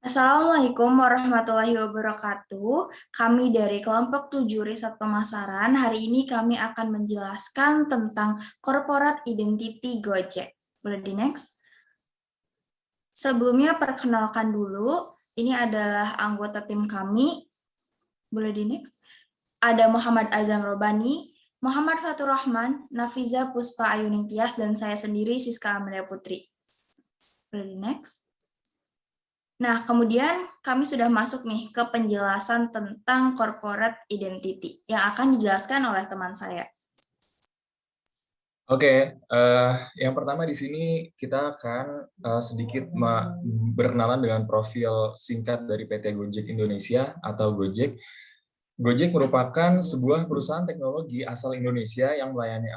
Assalamualaikum warahmatullahi wabarakatuh. Kami dari kelompok 7 Riset Pemasaran, hari ini kami akan menjelaskan tentang Corporate Identity Gojek. Boleh di next? Sebelumnya perkenalkan dulu, ini adalah anggota tim kami. Boleh di next? Ada Muhammad Azam Robani, Muhammad Fatur Rahman, Nafiza Puspa Ayuning Tias, dan saya sendiri Siska Amelia Putri. Boleh di next? Nah, kemudian kami sudah masuk nih ke penjelasan tentang corporate identity yang akan dijelaskan oleh teman saya. Oke, yang pertama di sini kita akan sedikit berkenalan dengan profil singkat dari PT Gojek Indonesia atau Gojek. Gojek merupakan sebuah perusahaan teknologi asal Indonesia yang melayani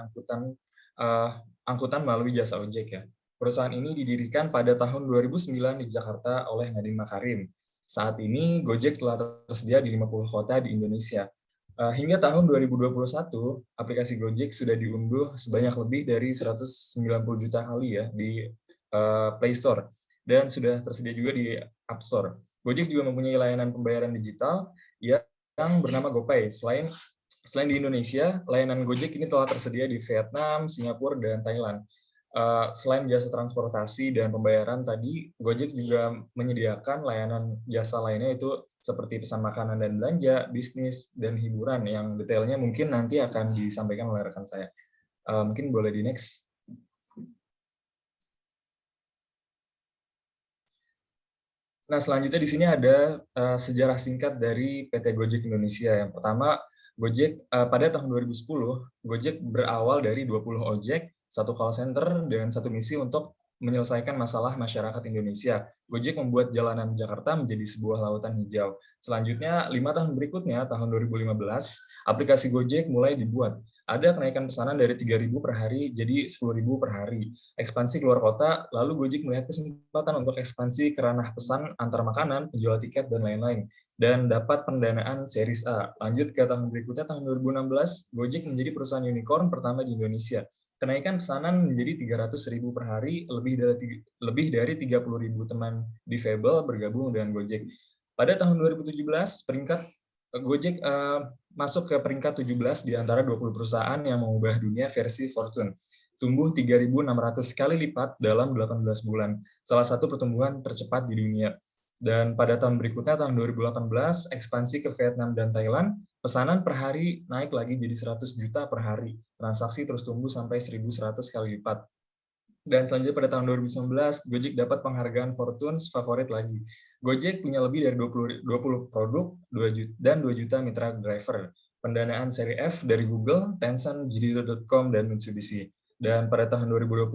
angkutan melalui jasa ojek ya. Perusahaan ini didirikan pada tahun 2009 di Jakarta oleh Nadiem Makarim. Saat ini Gojek telah tersedia di 50 kota di Indonesia. Hingga tahun 2021, aplikasi Gojek sudah diunduh sebanyak lebih dari 190 juta kali ya di Play Store dan sudah tersedia juga di App Store. Gojek juga mempunyai layanan pembayaran digital yang bernama GoPay. Selain di Indonesia, layanan Gojek ini telah tersedia di Vietnam, Singapura, dan Thailand. Selain jasa transportasi dan pembayaran tadi, Gojek juga menyediakan layanan jasa lainnya itu seperti pesan makanan dan belanja, bisnis, dan hiburan yang detailnya mungkin nanti akan disampaikan oleh rekan saya. Mungkin boleh di next. Nah, selanjutnya di sini ada sejarah singkat dari PT Gojek Indonesia. Yang pertama, Gojek pada tahun 2010, Gojek berawal dari 20 ojek, satu call center, dan satu misi untuk menyelesaikan masalah masyarakat Indonesia. Gojek membuat jalanan Jakarta menjadi sebuah lautan hijau. Selanjutnya, 5 tahun berikutnya, tahun 2015, aplikasi Gojek mulai dibuat. Ada kenaikan pesanan dari 3.000 per hari jadi 10.000 per hari. Ekspansi keluar kota, lalu Gojek melihat kesempatan untuk ekspansi ke ranah pesan antar makanan, penjual tiket, dan lain-lain. Dan dapat pendanaan Series A. Lanjut ke tahun berikutnya, tahun 2016, Gojek menjadi perusahaan unicorn pertama di Indonesia. Kenaikan pesanan menjadi 300.000 per hari, lebih dari 30.000 teman difabel bergabung dengan Gojek. Pada tahun 2017, Gojek masuk ke peringkat 17 di antara 20 perusahaan yang mengubah dunia versi Fortune. Tumbuh 3.600 kali lipat dalam 18 bulan, salah satu pertumbuhan tercepat di dunia. Dan pada tahun berikutnya, tahun 2018, ekspansi ke Vietnam dan Thailand, pesanan per hari naik lagi jadi 100 juta per hari. Transaksi terus tumbuh sampai 1.100 kali lipat. Dan selanjutnya pada tahun 2019, Gojek dapat penghargaan Fortune's favorit lagi. Gojek punya lebih dari 20 produk dan 2 juta mitra driver. Pendanaan seri F dari Google, Tencent, JD.com, dan Mitsubishi. Dan pada tahun 2020,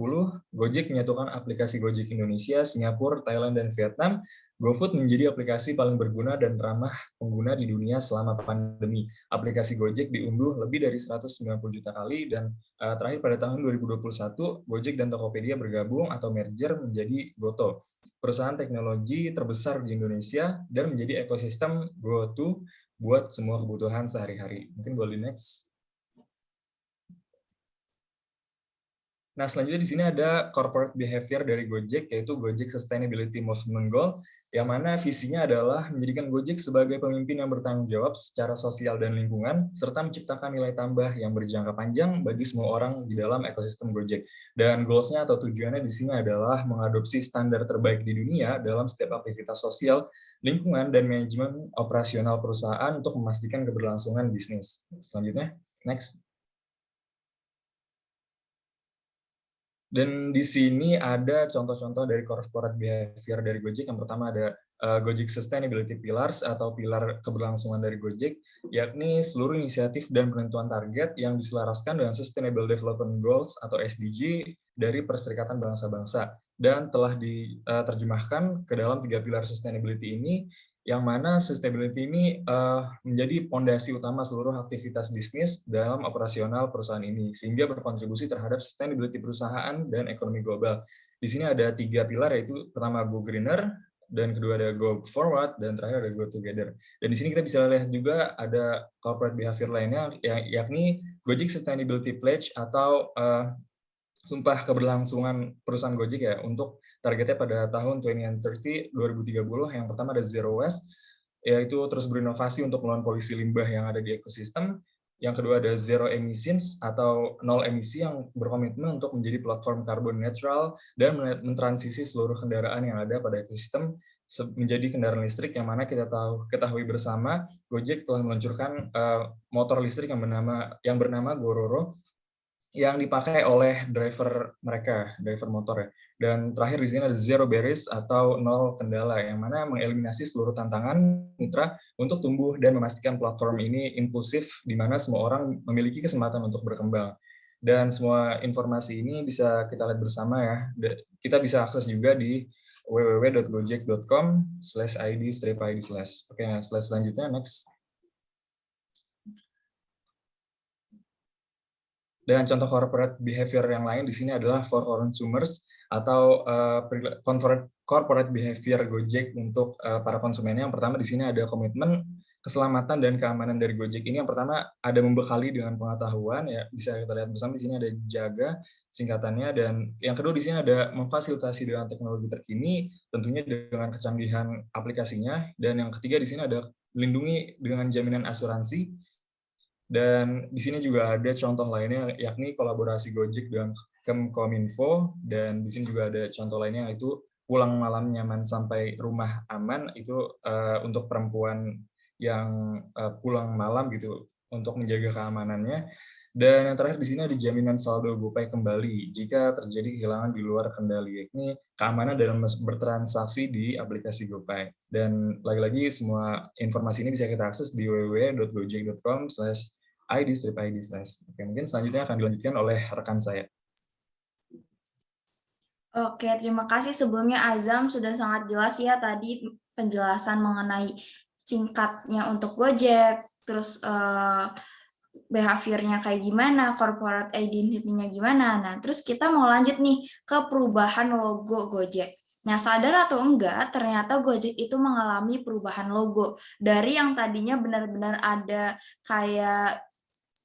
Gojek menyatukan aplikasi Gojek Indonesia, Singapura, Thailand, dan Vietnam. GoFood menjadi aplikasi paling berguna dan ramah pengguna di dunia selama pandemi. Aplikasi Gojek diunduh lebih dari 190 juta kali, dan terakhir pada tahun 2021, Gojek dan Tokopedia bergabung atau merger menjadi Goto, perusahaan teknologi terbesar di Indonesia dan menjadi ekosistem GoTo buat semua kebutuhan sehari-hari. Mungkin boleh next. Nah, selanjutnya di sini ada corporate behavior dari Gojek, yaitu Gojek Sustainability Movement Goal, yang mana visinya adalah menjadikan Gojek sebagai pemimpin yang bertanggung jawab secara sosial dan lingkungan, serta menciptakan nilai tambah yang berjangka panjang bagi semua orang di dalam ekosistem Gojek. Dan goals-nya atau tujuannya di sini adalah mengadopsi standar terbaik di dunia dalam setiap aktivitas sosial, lingkungan, dan manajemen operasional perusahaan untuk memastikan keberlangsungan bisnis. Selanjutnya, next. Dan di sini ada contoh-contoh dari corporate behavior dari Gojek. Yang pertama ada Gojek Sustainability Pillars atau pilar keberlangsungan dari Gojek, yakni seluruh inisiatif dan penentuan target yang diselaraskan dengan Sustainable Development Goals atau SDG dari Perserikatan Bangsa-Bangsa, dan telah diterjemahkan ke dalam 3 pilar sustainability ini, yang mana sustainability ini menjadi fondasi utama seluruh aktivitas bisnis dalam operasional perusahaan ini, sehingga berkontribusi terhadap sustainability perusahaan dan ekonomi global. Di sini ada 3 pilar, yaitu pertama Go Greener, dan kedua ada Go Forward, dan terakhir ada Go Together. Dan di sini kita bisa lihat juga ada corporate behavior lainnya, yakni Gojek Sustainability Pledge atau sumpah keberlangsungan perusahaan Gojek ya untuk targetnya pada tahun 2030 yang pertama ada zero waste, yaitu terus berinovasi untuk melawan polusi limbah yang ada di ekosistem. Yang kedua ada zero emissions atau nol emisi yang berkomitmen untuk menjadi platform carbon netral dan mentransisi seluruh kendaraan yang ada pada ekosistem menjadi kendaraan listrik, yang mana kita ketahui bersama Gojek telah meluncurkan motor listrik yang bernama Gororo yang dipakai oleh driver mereka, driver motor ya. Dan terakhir di sini ada zero barriers atau nol kendala, yang mana mengeliminasi seluruh tantangan mitra untuk tumbuh dan memastikan platform ini inklusif, di mana semua orang memiliki kesempatan untuk berkembang. Dan semua informasi ini bisa kita lihat bersama ya. Kita bisa akses juga di www.gojek.com/id/id/. Oke, slide selanjutnya, next. Dan contoh corporate behavior yang lain di sini adalah for consumers atau corporate behavior Gojek untuk para konsumennya. Yang pertama di sini ada komitmen keselamatan dan keamanan dari Gojek ini. Yang pertama ada membekali dengan pengetahuan, ya bisa kita lihat bersama di sini ada jaga singkatannya, dan yang kedua di sini ada memfasilitasi dengan teknologi terkini, tentunya dengan kecanggihan aplikasinya, dan yang ketiga di sini ada melindungi dengan jaminan asuransi. Dan di sini juga ada contoh lainnya, yakni kolaborasi Gojek dengan Kemkominfo, dan di sini juga ada contoh lainnya, yaitu pulang malam nyaman sampai rumah aman, itu untuk perempuan yang pulang malam gitu, untuk menjaga keamanannya. Dan yang terakhir di sini ada jaminan saldo GoPay kembali jika terjadi kehilangan di luar kendali, yakni keamanan dalam bertransaksi di aplikasi GoPay. Dan lagi-lagi semua informasi ini bisa kita akses di www.gojek.com/id/id/. Oke, mungkin selanjutnya akan dilanjutkan oleh rekan saya. Oke, terima kasih sebelumnya Azam, sudah sangat jelas ya tadi penjelasan mengenai singkatnya untuk Gojek, terus behaviornya kayak gimana, corporate identity-nya gimana. Nah, terus kita mau lanjut nih ke perubahan logo Gojek. Nah, sadar atau enggak, ternyata Gojek itu mengalami perubahan logo. Dari yang tadinya benar-benar ada kayak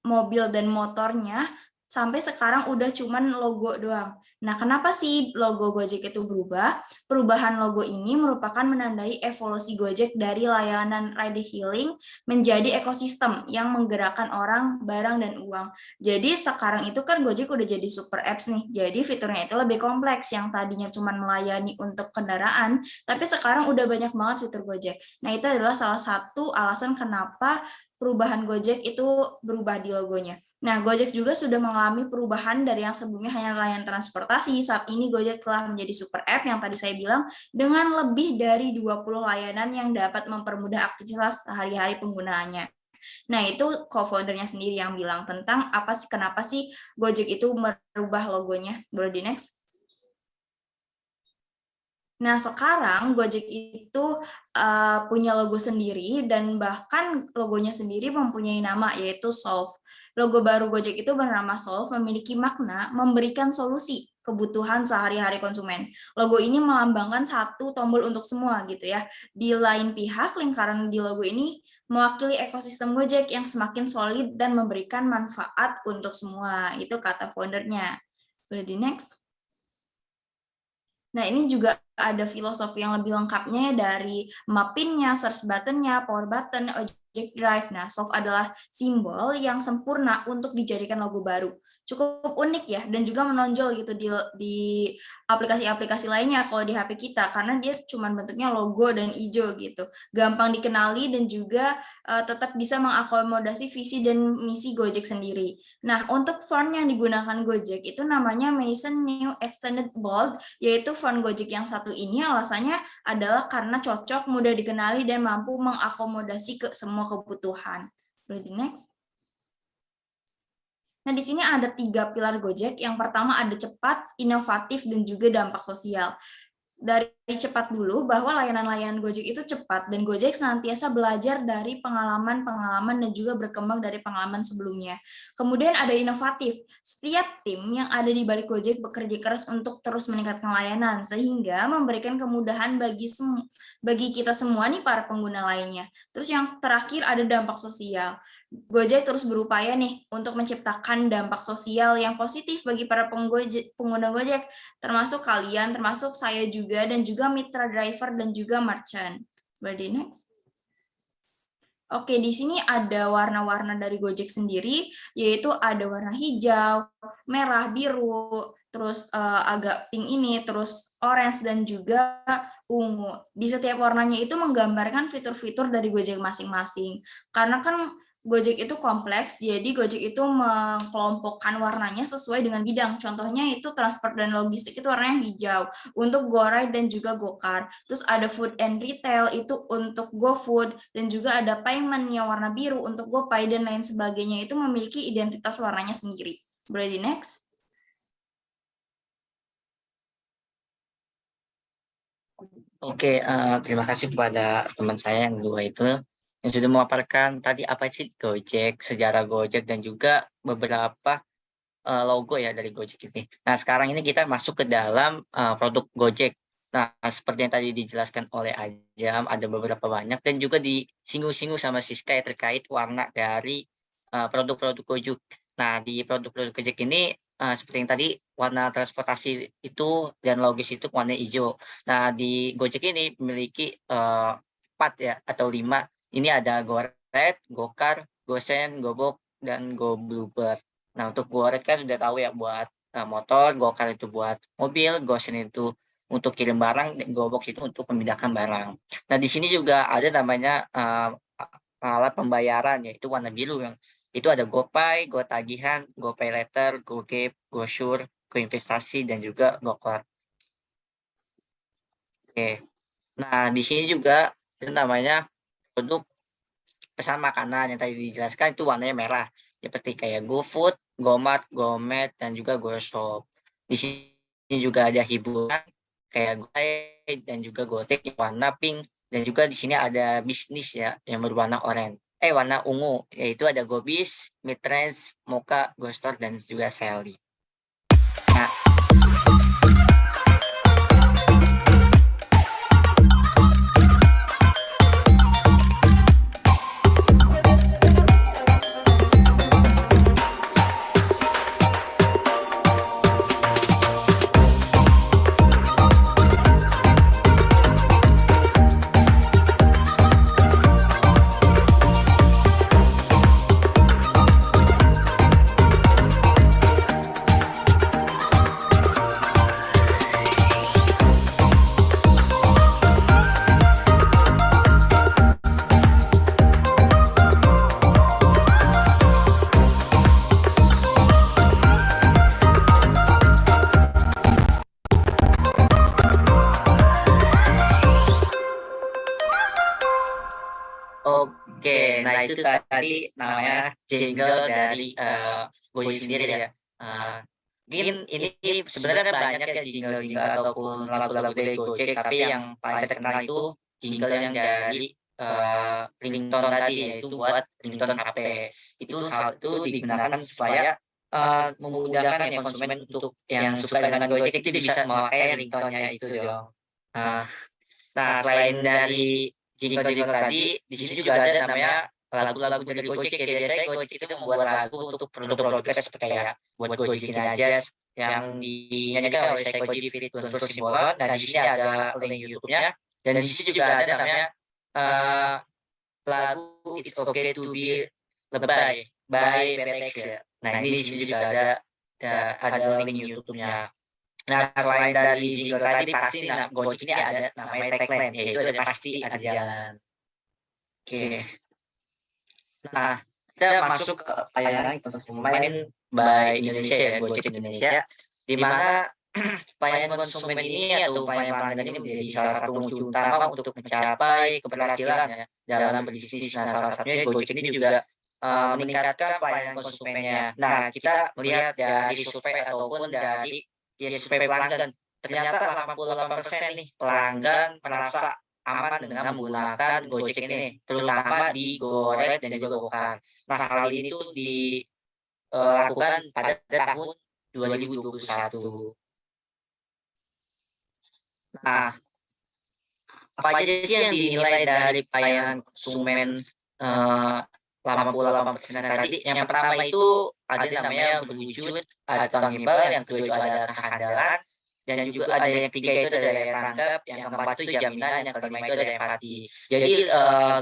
mobil dan motornya, sampai sekarang udah cuman logo doang. Nah, kenapa sih logo Gojek itu berubah? Perubahan logo ini merupakan menandai evolusi Gojek dari layanan ride hailing menjadi ekosistem yang menggerakkan orang, barang, dan uang. Jadi sekarang itu kan Gojek udah jadi super apps nih, jadi fiturnya itu lebih kompleks, yang tadinya cuma melayani untuk kendaraan, tapi sekarang udah banyak banget fitur Gojek. Nah, itu adalah salah satu alasan kenapa perubahan Gojek itu berubah di logonya. Nah, Gojek juga sudah mengalami perubahan dari yang sebelumnya hanya layanan transportasi. Saat ini Gojek telah menjadi super app yang tadi saya bilang, dengan lebih dari 20 layanan yang dapat mempermudah aktivitas sehari-hari penggunaannya. Nah, itu co-foundernya sendiri yang bilang tentang kenapa sih Gojek itu merubah logonya. Boleh di next? Nah, sekarang Gojek itu punya logo sendiri, dan bahkan logonya sendiri mempunyai nama, yaitu Solve. Logo baru Gojek itu bernama Solve, memiliki makna memberikan solusi kebutuhan sehari-hari konsumen. Logo ini melambangkan satu tombol untuk semua gitu ya. Di lain pihak, lingkaran di logo ini mewakili ekosistem Gojek yang semakin solid dan memberikan manfaat untuk semua. Itu kata foundernya. Boleh di next? Nah, ini juga ada filosofi yang lebih lengkapnya dari map-in-nya, search button-nya, power button, object drive. Nah, Solve adalah simbol yang sempurna untuk dijadikan logo baru. Cukup unik ya, dan juga menonjol gitu di aplikasi-aplikasi lainnya kalau di HP kita, karena dia cuma bentuknya logo dan hijau gitu. Gampang dikenali dan juga tetap bisa mengakomodasi visi dan misi Gojek sendiri. Nah, untuk font yang digunakan Gojek itu namanya Mason New Extended Bold, yaitu font Gojek yang satu ini alasannya adalah karena cocok, mudah dikenali, dan mampu mengakomodasi ke semua kebutuhan. Boleh di next? Nah, di sini ada 3 pilar Gojek. Yang pertama ada cepat, inovatif, dan juga dampak sosial. Dari cepat dulu, bahwa layanan-layanan Gojek itu cepat, dan Gojek senantiasa belajar dari pengalaman-pengalaman dan juga berkembang dari pengalaman sebelumnya. Kemudian ada inovatif. Setiap tim yang ada di balik Gojek bekerja keras untuk terus meningkatkan layanan, sehingga memberikan kemudahan bagi kita semua nih, para pengguna lainnya. Terus yang terakhir ada dampak sosial. Gojek terus berupaya nih untuk menciptakan dampak sosial yang positif bagi para pengguna Gojek, termasuk kalian, termasuk saya juga, dan juga mitra driver dan juga merchant. Boleh next. Oke, di sini ada warna-warna dari Gojek sendiri, yaitu ada warna hijau, merah, biru, terus agak pink ini, terus orange, dan juga ungu. Di setiap warnanya itu menggambarkan fitur-fitur dari Gojek masing-masing. Karena kan Gojek itu kompleks, jadi Gojek itu mengkelompokkan warnanya sesuai dengan bidang. Contohnya itu transport dan logistik itu warnanya hijau, untuk GoRide dan juga GoCar. Terus ada food and retail itu untuk GoFood, dan juga ada payment yang warna biru untuk GoPay dan lain sebagainya, itu memiliki identitas warnanya sendiri. Boleh di next? Oke, terima kasih kepada teman saya yang dua itu yang sudah memaparkan tadi apa sih Gojek, sejarah Gojek dan juga beberapa logo ya dari Gojek ini. Nah, sekarang ini kita masuk ke dalam produk Gojek. Nah, seperti yang tadi dijelaskan oleh Ajam, ada beberapa banyak dan juga disinggung-singgung sama Siska terkait warna dari produk-produk Gojek. Nah, di produk-produk Gojek ini seperti yang tadi warna transportasi itu dan logis itu warna hijau. Nah, di Gojek ini memiliki 4 ya atau 5. Ini ada GoRed, GoCar, GoSend, GoBox, dan GoBluebird. Nah, untuk GoRed kan sudah tahu ya buat motor, GoCar itu buat mobil, GoSend itu untuk kirim barang, dan GoBox itu untuk memindahkan barang. Nah, di sini juga ada namanya alat pembayaran yaitu warna biru yang itu ada GoPay, GoTagihan, GoPayLater, GoGave, GoSure, GoInvestasi dan juga GoCard. Oke. Nah, di sini juga ada namanya produk pesan makanan yang tadi dijelaskan itu warnanya merah. Seperti kayak GoFood, GoMart, GoMart, dan juga GoShop. Di sini juga ada hiburan kayak GoPay dan juga GoTek yang warna pink. Dan juga di sini ada bisnis ya yang berwarna oranye. Warna ungu, yaitu ada GoBiz, Midrange, Moka, GoStore, dan juga Sally. Nah, oke, nah itu tadi namanya jingle dari Gojek sendiri ya. Mungkin ini sebenarnya banyak ya jingle-jingle ataupun lagu-lagu dari Gojek, tapi yang paling terkenal itu jingle yang dari ringtone tadi, yaitu buat ringtone HP. Hal itu digunakan supaya memudahkan ya konsumen untuk yang suka dengan Gojek itu bisa memakai ringtone-nya itu dong. Nah, selain dari jingle-jingle tadi, di sini juga ada namanya lagu-lagu dari Gojek ya. Biasanya Gojek itu membuat lagu untuk produk-produknya seperti kayak buat Gojek ini aja yang dinyanyikan oleh Psychoji Fit Guntur Simbolon. Nah, di sini ada link YouTube-nya dan di sini juga ada namanya lagu It's Okay to Be Lebay by PTX ya. Nah, ini di sini juga ada link YouTube-nya. Nah, selain dari jingle tadi pasti Gojek ini ada namanya tagline, yaitu ada pasti ada jalan. Oke. Nah, kita masuk ke layanan konsumen by Indonesia ya, Gojek Indonesia, di mana pelayanan konsumen ini atau pelayanan pelanggan ini menjadi salah satu kunci utama untuk mencapai keberhasilan ya dalam berbisnis. Nah, salah satunya Gojek ini juga meningkatkan pelayanan konsumennya. Nah, kita melihat dari survei ataupun dari survei pelanggan, ternyata 88% nih pelanggan merasa aman dengan menggunakan Gojek ini, terutama di GoRide dan juga GoCar. Nah, hal ini tuh dilakukan pada tahun 2021. Nah, apa aja sih yang dinilai dari pelayanan konsumen 80% tadi. Yang pertama itu ada namanya berwujud atau tangible, yang kedua itu ada kehandalan, dan juga ada yang ketiga itu ada daya tanggap, yang keempat itu jaminan, yang kelima itu ada empati. Jadi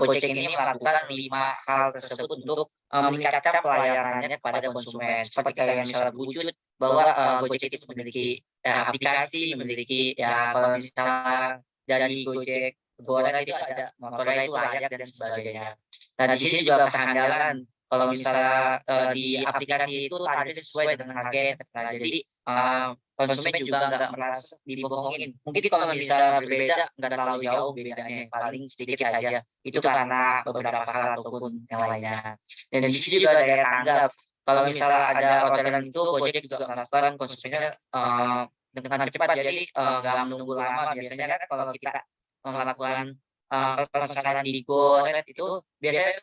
Gojek ini melakukan 5 hal tersebut untuk meningkatkan pelayanannya kepada konsumen. Seperti kayak misalnya berwujud bahwa Gojek itu memiliki aplikasi, memiliki ya kalau misalnya dari Gojek Goreng itu ada motornya itu layak dan sebagainya. Nah di sini juga kehandalan. Kalau misalnya di aplikasi itu tarifnya sesuai dengan harga yang tertera. Jadi konsumen juga nggak merasa dibohongin. Mungkin kalau misalnya berbeda nggak terlalu jauh bedanya, paling sedikit aja. Itu karena beberapa hal ataupun yang lainnya. Dan di sini juga daya tanggap. Kalau misalnya ada orderan itu Gojek juga melakukan konsumennya dengan cepat. Jadi nggak menunggu lama. Biasanya kan kalau kita melakukan pemesanan di GoRed itu biasanya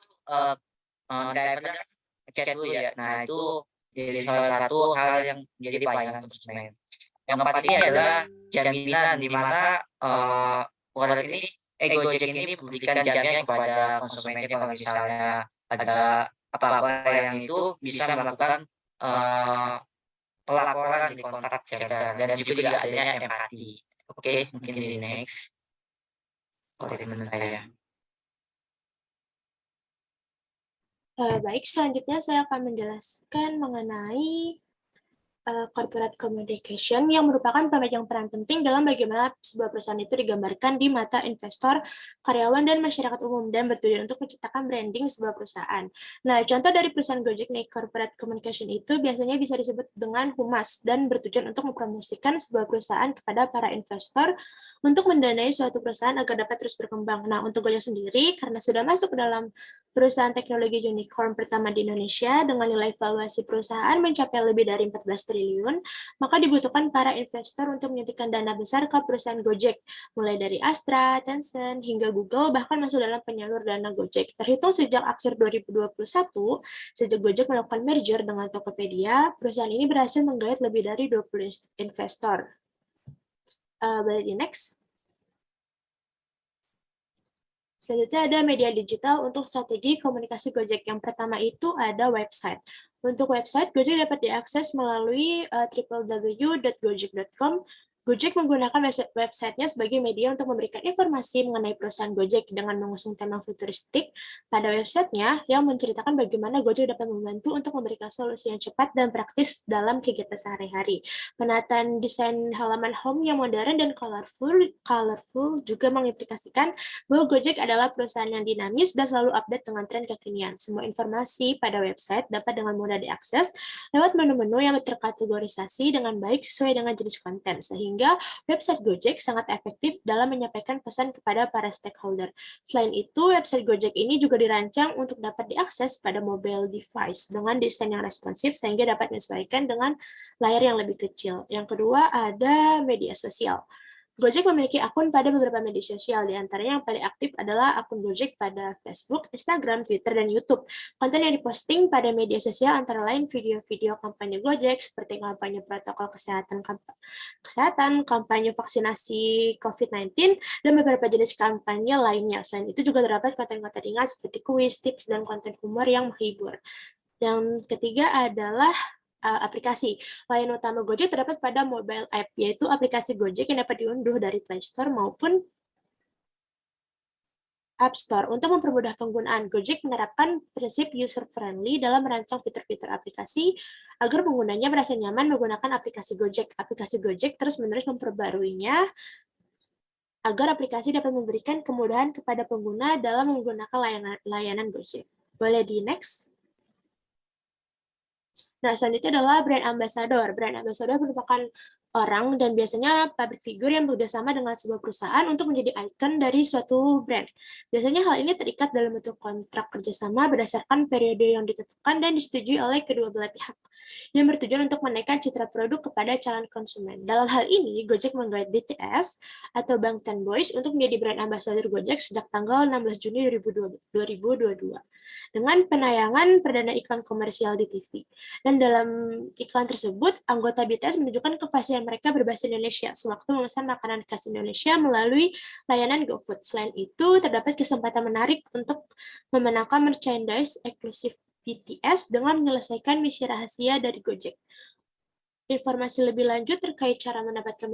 drivernya ngecek dulu ya. Nah itu jadi salah satu hal yang menjadi pelayanan konsumen. Yang keempat ini adalah jaminan, di mana Gojek ini memberikan jaminan kepada konsumennya kalau misalnya ada apa-apa yang itu bisa melakukan pelaporan di kontak center, dan juga adanya empati. Oke, mungkin di next. Oleh teman saya. Baik, selanjutnya saya akan menjelaskan mengenai corporate communication yang merupakan pemegang peran penting dalam bagaimana sebuah perusahaan itu digambarkan di mata investor, karyawan, dan masyarakat umum, dan bertujuan untuk menciptakan branding sebuah perusahaan. Nah, contoh dari perusahaan Gojek nih, corporate communication itu biasanya bisa disebut dengan humas dan bertujuan untuk mempromosikan sebuah perusahaan kepada para investor untuk mendanai suatu perusahaan agar dapat terus berkembang. Nah, untuk Gojek sendiri, karena sudah masuk ke dalam perusahaan teknologi unicorn pertama di Indonesia dengan nilai valuasi perusahaan mencapai lebih dari 14 triliun, maka dibutuhkan para investor untuk menyuntikkan dana besar ke perusahaan Gojek, mulai dari Astra, Tencent, hingga Google, bahkan masuk dalam penyalur dana Gojek. Terhitung sejak akhir 2021, sejak Gojek melakukan merger dengan Tokopedia, perusahaan ini berhasil menggait lebih dari 20 investor. Boleh di next. Selanjutnya ada media digital untuk strategi komunikasi Gojek. Yang pertama itu ada website. Untuk website, Gojek dapat diakses melalui www.gojek.com. Gojek menggunakan website-nya sebagai media untuk memberikan informasi mengenai perusahaan Gojek dengan mengusung tema futuristik pada website-nya yang menceritakan bagaimana Gojek dapat membantu untuk memberikan solusi yang cepat dan praktis dalam kegiatan sehari-hari. Penataan desain halaman home yang modern dan colorful juga mengimplikasikan bahwa Gojek adalah perusahaan yang dinamis dan selalu update dengan tren kekinian. Semua informasi pada website dapat dengan mudah diakses lewat menu-menu yang terkategorisasi dengan baik sesuai dengan jenis konten, sehingga website Gojek sangat efektif dalam menyampaikan pesan kepada para stakeholder. Selain itu, website Gojek ini juga dirancang untuk dapat diakses pada mobile device dengan desain yang responsif sehingga dapat menyesuaikan dengan layar yang lebih kecil. Yang kedua, ada media sosial. Gojek memiliki akun pada beberapa media sosial, di antaranya yang paling aktif adalah akun Gojek pada Facebook, Instagram, Twitter, dan YouTube. Konten yang diposting pada media sosial antara lain video-video kampanye Gojek, seperti kampanye protokol kesehatan, kampanye vaksinasi COVID-19, dan beberapa jenis kampanye lainnya. Selain itu juga terdapat konten-konten ringan seperti kuis, tips, dan konten humor yang menghibur. Yang ketiga adalah aplikasi. Layanan utama Gojek terdapat pada mobile app, yaitu aplikasi Gojek yang dapat diunduh dari Play Store maupun App Store. Untuk mempermudah penggunaan, Gojek menerapkan prinsip user-friendly dalam merancang fitur-fitur aplikasi agar penggunanya merasa nyaman menggunakan aplikasi Gojek. Aplikasi Gojek terus-menerus memperbaruinya agar aplikasi dapat memberikan kemudahan kepada pengguna dalam menggunakan layanan Gojek. Boleh di next? Nah, selanjutnya adalah brand ambassador. Brand ambassador merupakan orang dan biasanya public figure yang bekerjasama dengan sebuah perusahaan untuk menjadi ikon dari suatu brand. Biasanya hal ini terikat dalam bentuk kontrak kerjasama berdasarkan periode yang ditentukan dan disetujui oleh kedua belah pihak, yang bertujuan untuk menaikkan citra produk kepada calon konsumen. Dalam hal ini, Gojek menggait BTS atau Bangtan Boys untuk menjadi brand ambassador Gojek sejak tanggal 16 Juni 2022 dengan penayangan perdana iklan komersial di TV. Dan dalam iklan tersebut, anggota BTS menunjukkan kefasahan pembelian mereka berbahasa Indonesia sewaktu memesan makanan khas Indonesia melalui layanan GoFood. Selain itu, terdapat kesempatan menarik untuk memenangkan merchandise eksklusif BTS dengan menyelesaikan misi rahasia dari Gojek. Informasi lebih lanjut terkait cara mendapatkan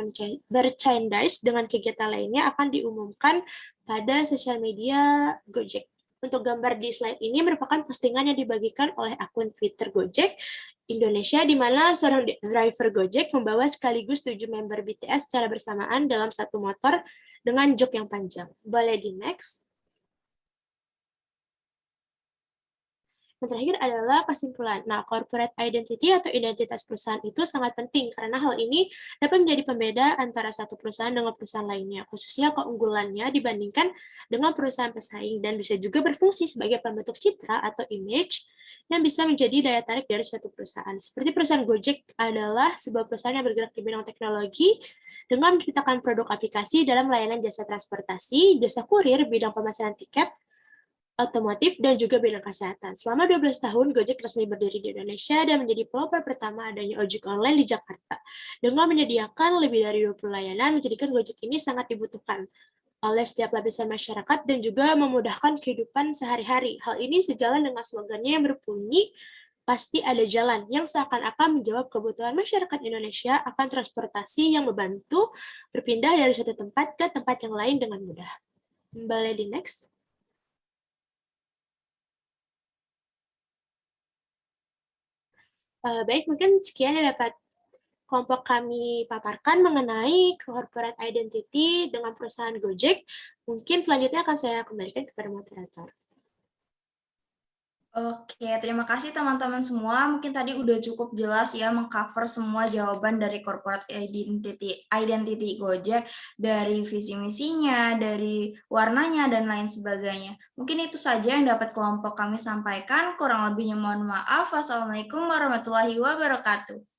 merchandise dengan kegiatan lainnya akan diumumkan pada sosial media Gojek. Untuk gambar di slide ini merupakan postingan yang dibagikan oleh akun Twitter Gojek Indonesia, di mana seorang driver Gojek membawa sekaligus 7 member BTS secara bersamaan dalam satu motor dengan jok yang panjang. Boleh di next. Yang terakhir adalah kesimpulan. Nah, corporate identity atau identitas perusahaan itu sangat penting karena hal ini dapat menjadi pembeda antara satu perusahaan dengan perusahaan lainnya, khususnya keunggulannya dibandingkan dengan perusahaan pesaing, dan bisa juga berfungsi sebagai pembentuk citra atau image yang bisa menjadi daya tarik dari suatu perusahaan. Seperti perusahaan Gojek adalah sebuah perusahaan yang bergerak di bidang teknologi dengan menciptakan produk aplikasi dalam layanan jasa transportasi, jasa kurir, bidang pemesanan tiket, otomotif, dan juga bidang kesehatan. Selama 12 tahun, Gojek resmi berdiri di Indonesia dan menjadi pelopor pertama adanya ojek online di Jakarta. Dengan menyediakan lebih dari 20 layanan, menjadikan Gojek ini sangat dibutuhkan oleh setiap lapisan masyarakat dan juga memudahkan kehidupan sehari-hari. Hal ini sejalan dengan slogannya yang berbunyi, pasti ada jalan, yang seakan-akan menjawab kebutuhan masyarakat Indonesia akan transportasi yang membantu berpindah dari satu tempat ke tempat yang lain dengan mudah. Boleh di next. Baik, mungkin sekian yang dapat kelompok kami paparkan mengenai corporate identity dengan perusahaan Gojek. Mungkin selanjutnya akan saya kembalikan kepada moderator. Oke, terima kasih teman-teman semua. Mungkin tadi udah cukup jelas ya mengcover semua jawaban dari corporate identity Gojek, dari visi misinya, dari warnanya, dan lain sebagainya. Mungkin itu saja yang dapat kelompok kami sampaikan. Kurang lebihnya mohon maaf. Wassalamualaikum warahmatullahi wabarakatuh.